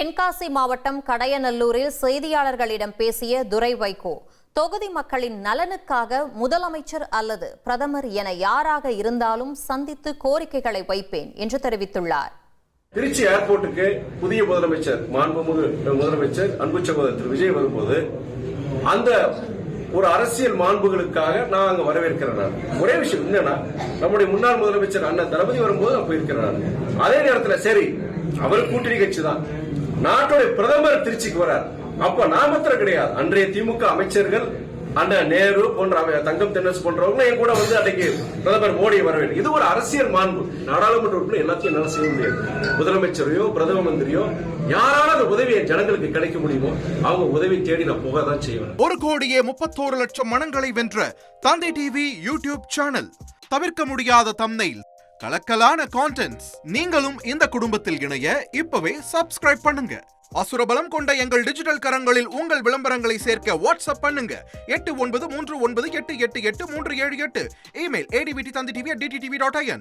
தென்காசி மாவட்டம் கடையநல்லூரில் செய்தியாளர்களிடம் பேசிய துரை வைகோ, தொகுதி மக்களின் நலனுக்காக முதலமைச்சர் அல்லது பிரதமர் என யாராக இருந்தாலும் சந்தித்து கோரிக்கைகளை வைப்பேன் என்று தெரிவித்துள்ளார். திருச்சி ஏர்போர்ட்டுக்கு புதிய முதலமைச்சர் மாண்புமிகு முதலமைச்சர் அன்பு சகோதரர் திரு விஜய் வரும்போது அந்த ஒரு அரசியல் மாண்புகளுக்காக நான் அங்க வரவேற்கிறேன். ஒரே விஷயம் என்னன்னா, நம்முடைய முன்னாள் முதலமைச்சர் அண்ணன் தளபதி வரும்போது நான் போயிருக்கிறேன். அதே நேரத்தில் சரி, அவர் கூட்டணி கட்சி தான், நாட்டுடைய பிரதமர் திருச்சிக்கு வரார். அப்ப நான் மாத்திரம் கிடையாது, அன்றைய திமுக அமைச்சர்கள் அண்ணன் நேரு போன்ற தங்கம் தென்னரசு போன்றவங்க என் கூட வந்து அன்றைக்கு பிரதமர் மோடி வர வேண்டும். இது ஒரு அரசியல் மாண்பு. நாடாளுமன்ற உறுப்பினர் எல்லாத்தையும் என்னால செய்ய முடியாது. முதலமைச்சரையோ பிரதம மந்திரியோ யாரால அந்த உதவியை ஜனங்களுக்கு கிடைக்க முடியுமோ அவங்க உதவி தேடி நான் போக தான் செய்வேன். 1,31,00,000 மனங்களை வென்ற தந்தை டிவி யூடியூப் சேனல். தவிர்க்க முடியாத தம்ப்நெயில், கலக்கலான கான்டென்ட்ஸ். நீங்களும் இந்த குடும்பத்தில் இணைய இப்பவே சப்ஸ்கிரைப் பண்ணுங்க. அசுரபலம் கொண்ட எங்கள் டிஜிட்டல் கரங்களில் உங்கள் விளம்பரங்களை சேர்க்க வாட்ஸ்அப் பண்ணுங்க. 8939888838. Email advttv@dttv.in.